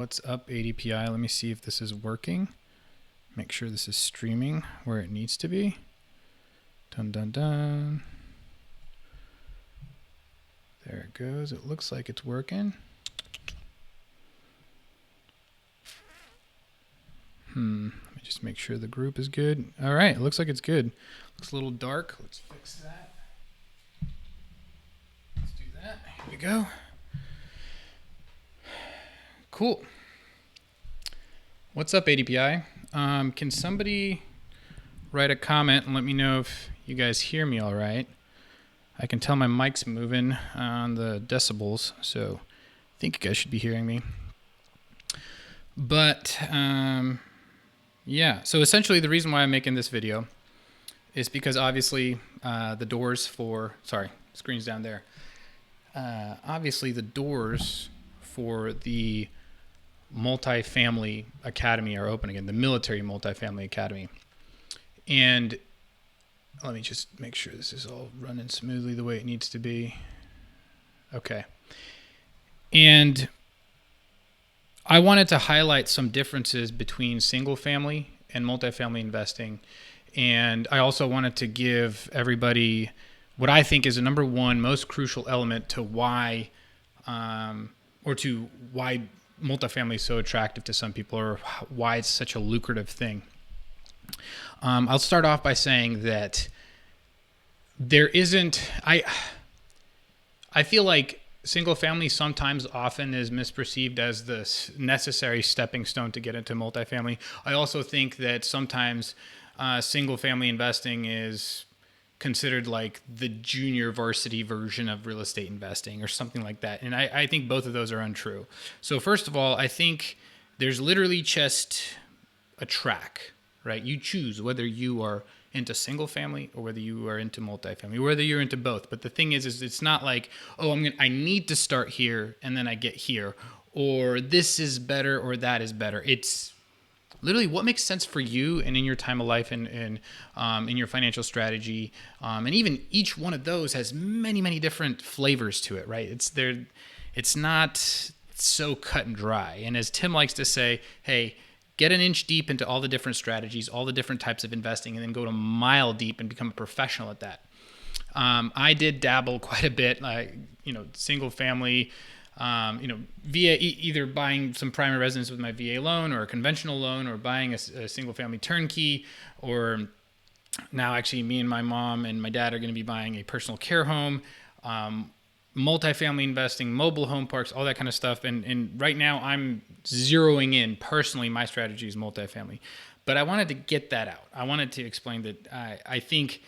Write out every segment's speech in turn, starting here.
What's up, ADPI? Let me see if this is working. Make sure this is streaming where it needs to be. Dun dun dun. There it goes. It looks like it's working. Let me just make sure the group is good. All right, it looks like it's good. Looks a little dark. Let's fix that. Let's do that. Here we go. Cool. What's up, ADPI? Can somebody write a comment and let me know if you guys hear me all right? I can tell my mic's moving on the decibels, so I think you guys should be hearing me. But yeah, so essentially the reason why I'm making this video is because obviously the doors for, screen's down there. Obviously the doors for the Multifamily Academy are open again, the Military Multifamily Academy. And let me just make sure this is all running smoothly the way it needs to be. Okay. And I wanted to highlight some differences between single family and multifamily investing. And I also wanted to give everybody what I think is the number one most crucial element to why, why multifamily is so attractive to some people, or why it's such a lucrative thing. I'll start off by saying that there isn't, I feel like single family sometimes often is misperceived as the necessary stepping stone to get into multifamily. I also think that sometimes single family investing is considered like the junior varsity version of real estate investing or something like that. And I think both of those are untrue. So first of all, I think there's literally just a track, right? You choose whether you are into single family or whether you are into multifamily, whether you're into both. But the thing is it's not like, oh, I need to start here and then I get here, or this is better or that is better. It's literally what makes sense for you and in your time of life and in your financial strategy. And even each one of those has many, many different flavors to it, right? It's not so cut and dry. And as Tim likes to say, hey, get an inch deep into all the different strategies, all the different types of investing, and then go to mile deep and become a professional at that. I did dabble quite a bit, single family, via either buying some primary residence with my VA loan or a conventional loan, or buying a single family turnkey, or now actually me and my mom and my dad are going to be buying a personal care home, multifamily investing, mobile home parks, all that kind of stuff. And right now I'm zeroing in personally, my strategy is multifamily. But I wanted to get that out. I wanted to explain that I think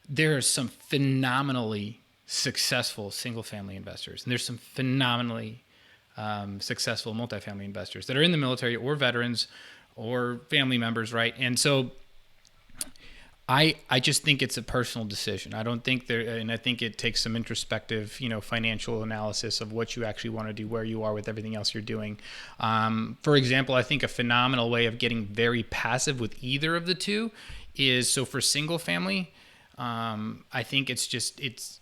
there are some phenomenally successful single family investors, and there's some phenomenally successful multifamily investors that are in the military or veterans or family members, right? And so I just think it's a personal decision. I don't think and I think it takes some introspective, financial analysis of what you actually want to do, where you are with everything else you're doing. For example, I think a phenomenal way of getting very passive with either of the two is, so for single family, I think it's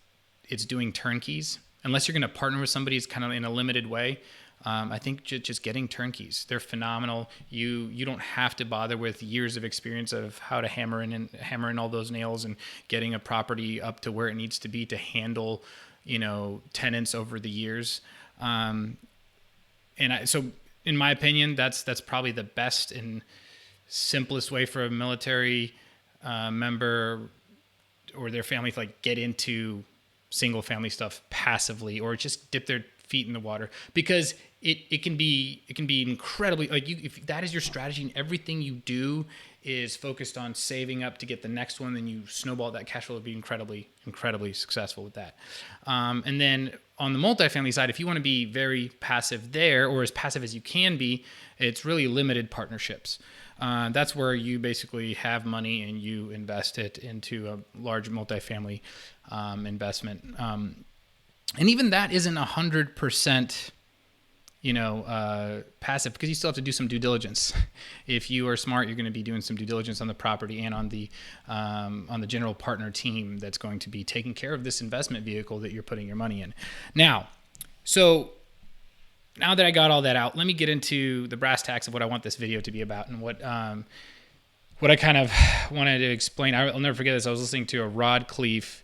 doing turnkeys. Unless you're going to partner with somebody, it's kind of in a limited way. I think just getting turnkeys, they're phenomenal. You don't have to bother with years of experience of how to hammer in all those nails and getting a property up to where it needs to be to handle, tenants over the years. So in my opinion, that's probably the best and simplest way for a military member or their family to get into single family stuff passively, or just dip their feet in the water, because it can be incredibly, if that is your strategy and everything you do is focused on saving up to get the next one, then you snowball that cash flow to be incredibly successful with that. And then on the multifamily side, if you want to be very passive there, or as passive as you can be, it's really limited partnerships. That's where you basically have money and you invest it into a large multifamily investment. And even that isn't 100%, passive, because you still have to do some due diligence. If you are smart, you're going to be doing some due diligence on the property and on the general partner team that's going to be taking care of this investment vehicle that you're putting your money in. Now, so now that I got all that out, let me get into the brass tacks of what I want this video to be about and what I kind of wanted to explain. I'll never forget this. I was listening to a Rod Cleef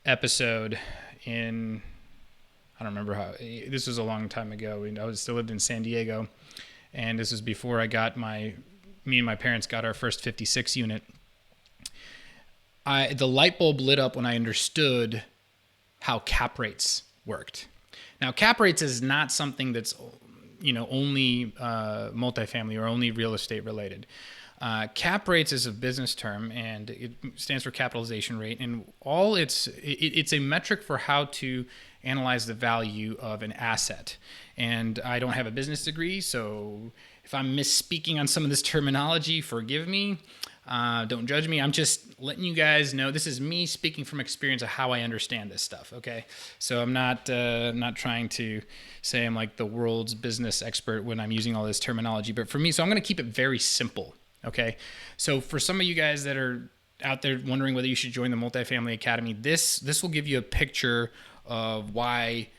episode in, I don't remember how, this was a long time ago. I still lived in San Diego, and this was before me and my parents got our first 56 unit. The light bulb lit up when I understood how cap rates worked. Now, cap rates is not something that's, only multifamily or only real estate related. Cap rates is a business term, and it stands for capitalization rate, and it's a metric for how to analyze the value of an asset. And I don't have a business degree, so if I'm misspeaking on some of this terminology, forgive me. Don't judge me. I'm just letting you guys know this is me speaking from experience of how I understand this stuff. Okay, so I'm not trying to say I'm like the world's business expert when I'm using all this terminology, but for me, so I'm going to keep it very simple. Okay, so for some of you guys that are out there wondering whether you should join the Multifamily Academy, this will give you a picture of why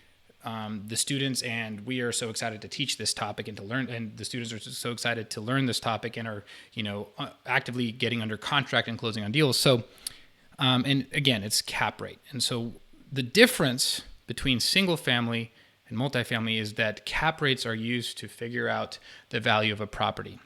the students and we are so excited to teach this topic and to learn, and the students are so excited to learn this topic and are actively getting under contract and closing on deals. So, and again, it's cap rate, and so the difference between single family and multifamily is that cap rates are used to figure out the value of a property.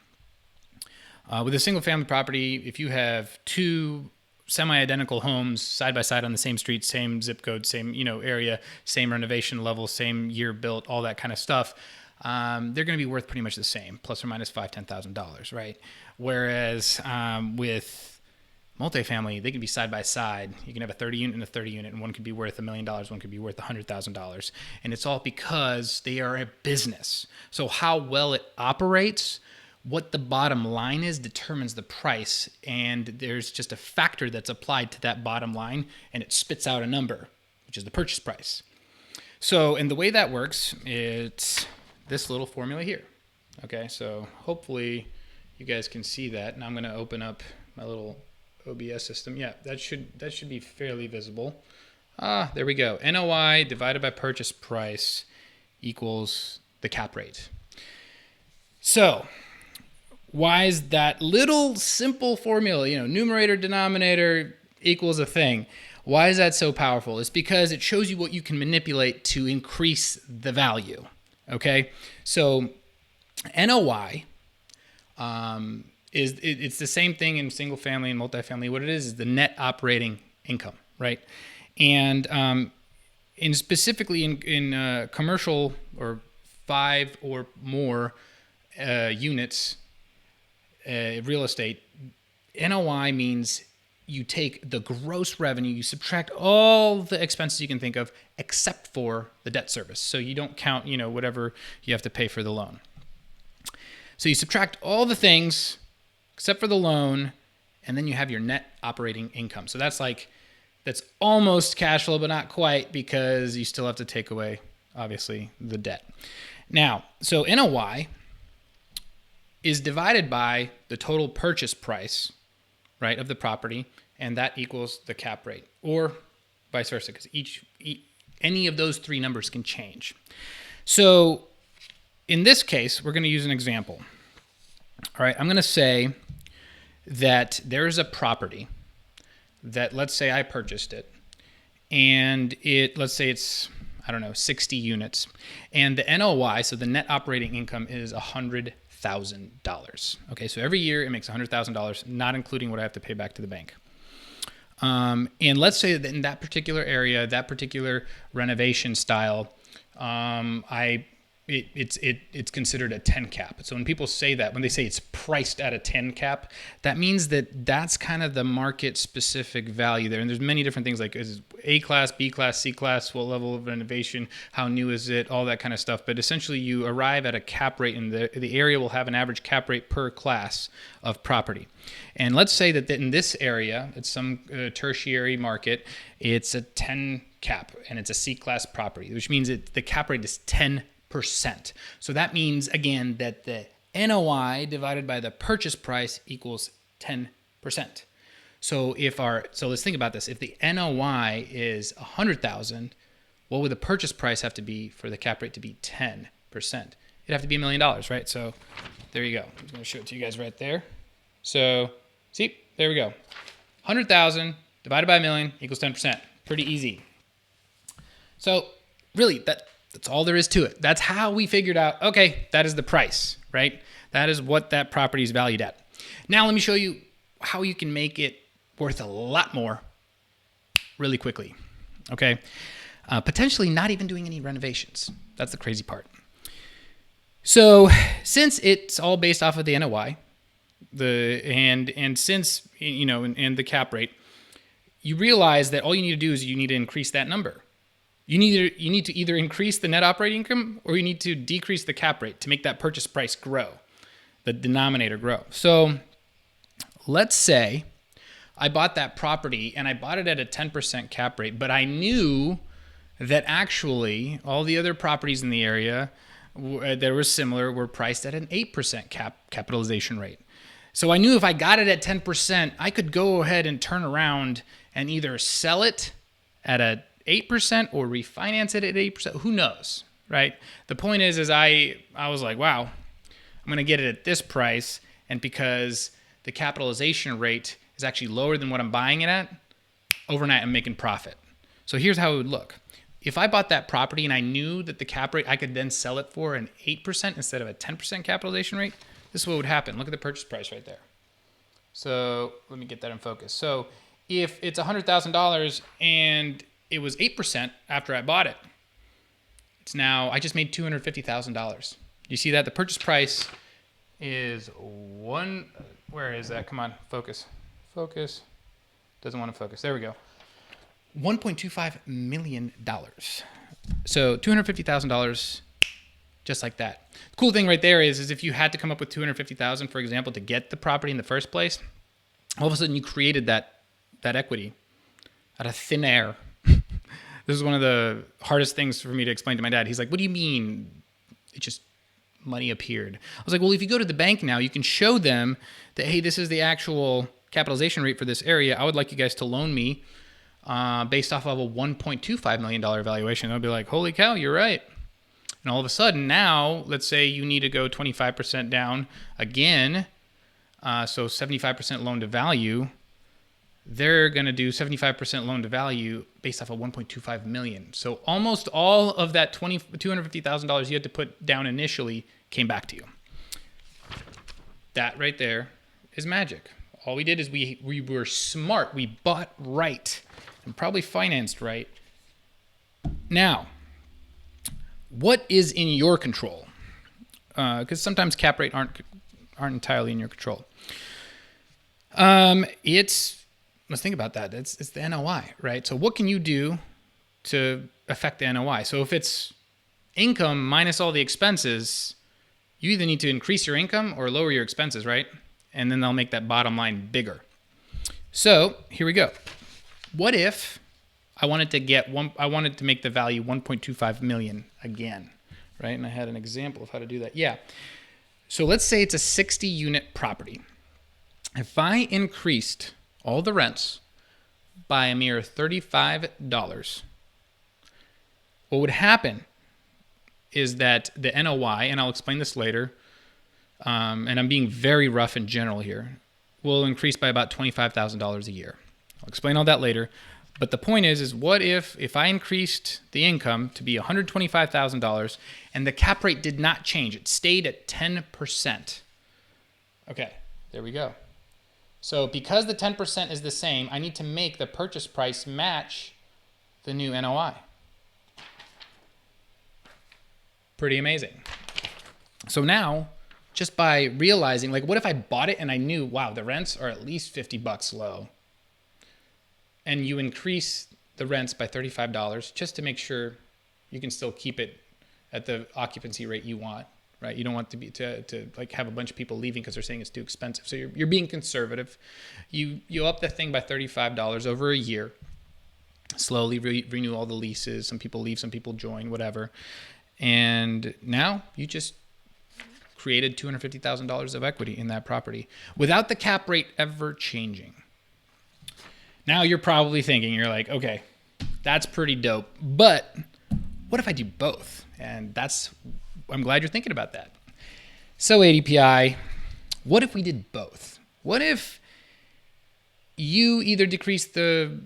With a single family property, if you have two semi-identical homes side by side on the same street, same zip code, same area, same renovation level, same year built, all that kind of stuff, they're going to be worth pretty much the same, plus or minus $5,000-$10,000, right? Whereas with multifamily, they can be side by side. You can have a 30 unit and a 30 unit, and one could be worth $1 million, one could be worth $100,000, and it's all because they are a business. So how well it operates, what the bottom line is, determines the price, and there's just a factor that's applied to that bottom line, and it spits out a number, which is the purchase price. So, and the way that works, it's this little formula here. Okay, so hopefully you guys can see that. Now I'm going to open up my little OBS system. Yeah, that should be fairly visible. There we go. NOI divided by purchase price equals the cap rate. So, why is that little simple formula, numerator, denominator equals a thing? Why is that so powerful? It's because it shows you what you can manipulate to increase the value, okay? So NOI it's the same thing in single family and multifamily. What it is the net operating income, right? And specifically in commercial or 5 or more units, real estate, NOI means you take the gross revenue, you subtract all the expenses you can think of except for the debt service. So you don't count, whatever you have to pay for the loan. So you subtract all the things except for the loan, and then you have your net operating income. So that's almost cash flow, but not quite, because you still have to take away, obviously, the debt. Now, so NOI is divided by the total purchase price, right, of the property, and that equals the cap rate, or vice versa, because any of those three numbers can change. So in this case, we're going to use an example. All right, I'm going to say that there is a property that, let's say I purchased it, and let's say it's, 60 units, and the NOI, so the net operating income, is $100,000. Okay, so every year it makes $100,000, not including what I have to pay back to the bank. And let's say that in that particular area, that particular renovation style, it's considered a 10 cap. So when people say that, when they say it's priced at a 10 cap, that means that that's kind of the market specific value there. And there's many different things, like is it A class, B class, C class, what level of renovation, how new is it, all that kind of stuff. But essentially you arrive at a cap rate, and the area will have an average cap rate per class of property. And let's say that in this area, it's some tertiary market, it's a 10 cap and it's a C class property, which means the cap rate is 10%. So that means, again, that the NOI divided by the purchase price equals 10%. So let's think about this. If the NOI is $100,000, what would the purchase price have to be for the cap rate to be 10%? It'd have to be $1 million, right? So there you go. I'm going to show it to you guys right there. So see, there we go. 100,000 divided by a million equals 10%. Pretty easy. So really, that's all there is to it. That's how we figured out, okay, that is the price, right? That is what that property is valued at. Now let me show you how you can make it worth a lot more really quickly, okay? Potentially not even doing any renovations. That's the crazy part. So since it's all based off of the NOI, and since, you know, and the cap rate, you realize that all you need to do is you need to increase that number. You need to either increase the net operating income or you need to decrease the cap rate to make that purchase price grow, the denominator grow. So let's say I bought that property and I bought it at a 10% cap rate, but I knew that actually all the other properties in the area that were similar were priced at an 8% capitalization rate. So I knew if I got it at 10%, I could go ahead and turn around and either sell it at a 8% or refinance it at 8%. Who knows, right? The point is I was like, wow, I'm going to get it at this price. And because the capitalization rate is actually lower than what I'm buying it at, overnight I'm making profit. So here's how it would look. If I bought that property and I knew that the cap rate, I could then sell it for an 8% instead of a 10% capitalization rate, this is what would happen. Look at the purchase price right there. So let me get that in focus. So if it's $100,000 and it was 8% after I bought it, it's now, I just made $250,000. You see that? The purchase price is where is that? Come on, focus. Focus. Doesn't want to focus. There we go. $1.25 million. So $250,000, just like that. The cool thing right there is if you had to come up with $250,000, for example, to get the property in the first place, all of a sudden you created that equity out of thin air. This is one of the hardest things for me to explain to my dad. He's like, what do you mean? It just, money appeared. I was like, well, if you go to the bank now, you can show them that, hey, this is the actual capitalization rate for this area. I would like you guys to loan me based off of a $1.25 million valuation. They'll be like, holy cow, you're right. And all of a sudden now, let's say you need to go 25% down again, so 75% loan to value. They're going to do 75% loan to value based off of 1.25 million. So almost all of that $250,000 you had to put down initially came back to you. That right there is magic. All we did is we were smart. We bought right and probably financed right. Now, what is in your control? Because sometimes cap rate aren't entirely in your control. Let's think about that. It's the NOI, right? So what can you do to affect the NOI? So if it's income minus all the expenses, you either need to increase your income or lower your expenses, right? And then they'll make that bottom line bigger. So here we go. What if I wanted to make the value 1.25 million again, right? And I had an example of how to do that. Yeah. So let's say it's a 60 unit property. If I increased all the rents by a mere $35, what would happen is that the NOI, and I'll explain this later, and I'm being very rough and general here, will increase by about $25,000 a year. I'll explain all that later. But the point is what if I increased the income to be $125,000 and the cap rate did not change? It stayed at 10%. Okay, there we go. So because the 10% is the same, I need to make the purchase price match the new NOI. Pretty amazing. So now, just by realizing, like, what if I bought it and I knew, wow, the rents are at least $50 low, and you increase the rents by $35 just to make sure you can still keep it at the occupancy rate you want, right? You don't want to like have a bunch of people leaving because they're saying it's too expensive. So you're being conservative. You up the thing by $35 over a year. Slowly renew all the leases. Some people leave, some people join, whatever. And now you just created $250,000 of equity in that property without the cap rate ever changing. Now you're probably thinking, you're like, okay, that's pretty dope. But what if I do both? And that's I'm glad you're thinking about that. So ADPI, what if we did both? What if you either decrease the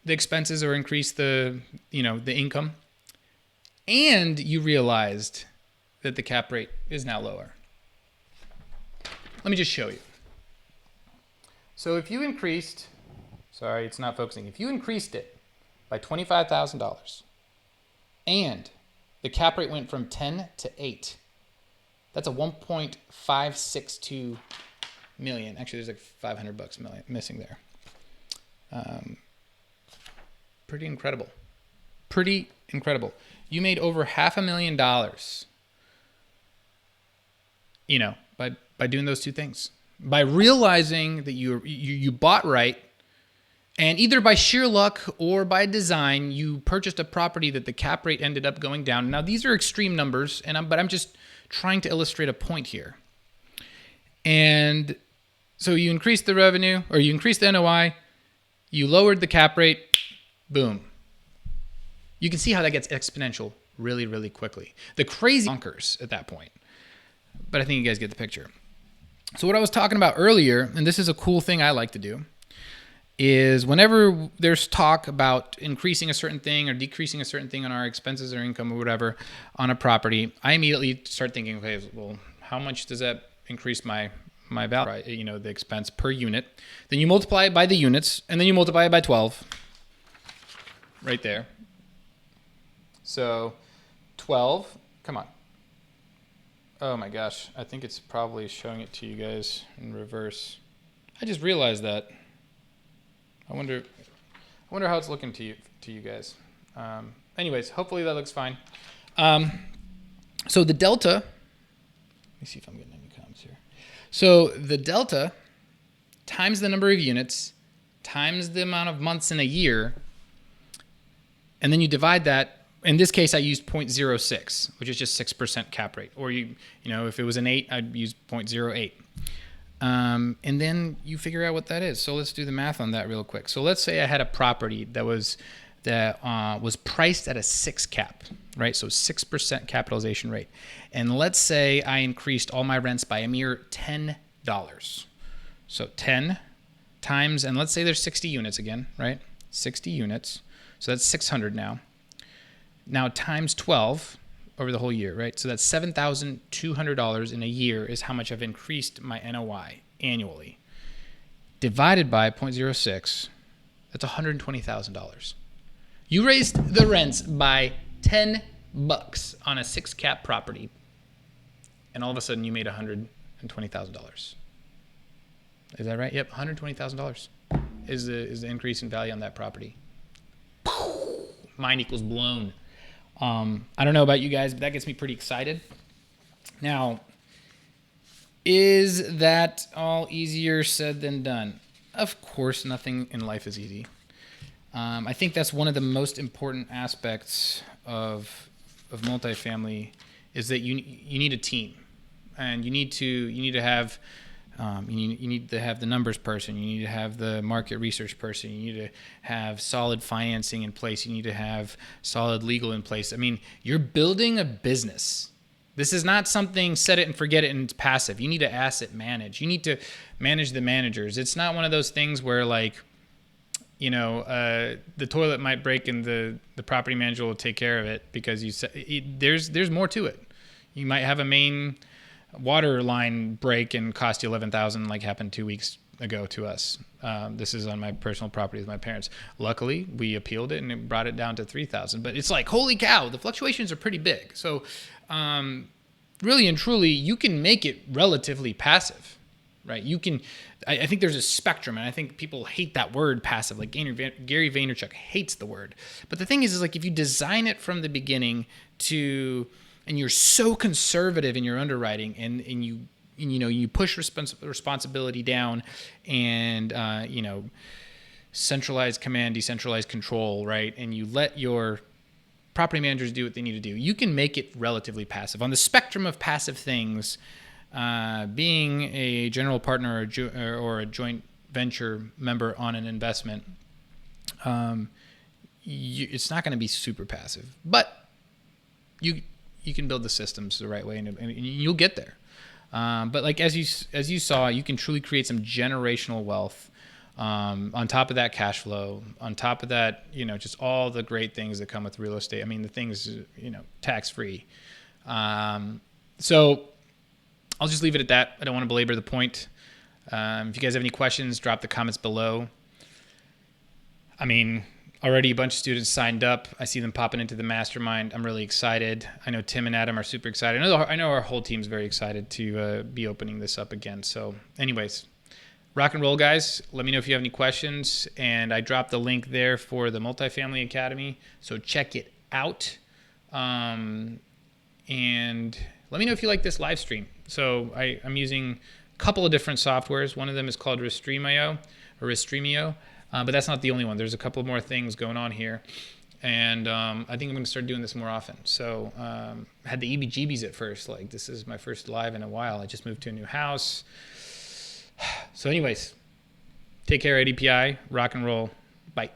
expenses or increase the income, and you realized that the cap rate is now lower? Let me just show you. So if you increased, sorry, it's not focusing. If you increased it by $25,000 and the cap rate went from 10 to 8, that's a 1.562 million. Actually, there's like $500 missing there. Pretty incredible. Pretty incredible. You made over $500,000, by doing those two things. By realizing that you bought right, and either by sheer luck or by design, you purchased a property that the cap rate ended up going down. Now, these are extreme numbers, but I'm just trying to illustrate a point here. And so you increased the revenue, or you increased the NOI, you lowered the cap rate, boom. You can see how that gets exponential really, really quickly. The crazy bonkers at that point. But I think you guys get the picture. So what I was talking about earlier, and this is a cool thing I like to do, is whenever there's talk about increasing a certain thing or decreasing a certain thing on our expenses or income or whatever on a property, I immediately start thinking, okay, well, how much does that increase my value, the expense per unit? Then you multiply it by the units, and then you multiply it by 12, right there. So 12, come on. Oh my gosh, I think it's probably showing it to you guys in reverse. I just realized that. I wonder how it's looking to you guys. Anyways, hopefully that looks fine. So the delta, let me see if I'm getting any comments here. So the delta times the number of units times the amount of months in a year, and then you divide that. In this case, I used 0.06, which is just 6% cap rate. Or if it was an 8, I'd use 0.08. And then you figure out what that is. So let's do the math on that real quick. So let's say I had a property that was priced at a 6 cap, right? So 6% capitalization rate. And let's say I increased all my rents by a mere $10. So 10 times, and let's say there's 60 units again, right? 60 units. So that's 600 now. Now times 12 over the whole year, right? So that's $7,200 in a year is how much I've increased my NOI annually. Divided by 0.06, that's $120,000. You raised the rents by $10 on a 6 cap property, and all of a sudden you made $120,000. Is that right? Yep, $120,000 is the increase in value on that property. Mind equals blown. I don't know about you guys, but that gets me pretty excited. Now, is that all easier said than done? Of course, nothing in life is easy. I think that's one of the most important aspects of multifamily is that you need a team, and you need to have you need to have the numbers person. You need to have the market research person. You need to have solid financing in place. You need to have solid legal in place. I mean, you're building a business. This is not something set it and forget it and it's passive. You need to asset manage. You need to manage the managers. It's not one of those things where the toilet might break and the property manager will take care of it because there's more to it. You might have a main water line break and cost you $11,000, like happened 2 weeks ago to us. This is on my personal property with my parents. Luckily, we appealed it and it brought it down to $3,000. But it's like, holy cow, the fluctuations are pretty big. So, really and truly, you can make it relatively passive, right? You can. I think there's a spectrum, and I think people hate that word passive. Like Gary Vaynerchuk hates the word. But the thing is like if you design it from the beginning and you're so conservative in your underwriting, and you push responsibility down, and centralized command, decentralized control, right? And you let your property managers do what they need to do. You can make it relatively passive. On the spectrum of passive things, being a general partner or a joint venture member on an investment, it's not going to be super passive, but you you can build the systems the right way, and you'll get there. But like as you saw, you can truly create some generational wealth on top of that cash flow, on top of that, just all the great things that come with real estate. I mean, the things, tax free. So I'll just leave it at that. I don't want to belabor the point. If you guys have any questions, drop the comments below. I mean, already a bunch of students signed up. I see them popping into the mastermind. I'm really excited. I know Tim and Adam are super excited. I know our whole team's very excited to be opening this up again. So anyways, rock and roll, guys. Let me know if you have any questions. And I dropped the link there for the Multifamily Academy. So check it out. And let me know if you like this live stream. So I'm using a couple of different softwares. One of them is called Restreamio. But that's not the only one. There's a couple more things going on here. And I think I'm going to start doing this more often. So I had the EBGBs at first. Like, this is my first live in a while. I just moved to a new house. So anyways, take care, ADPI. Rock and roll. Bye.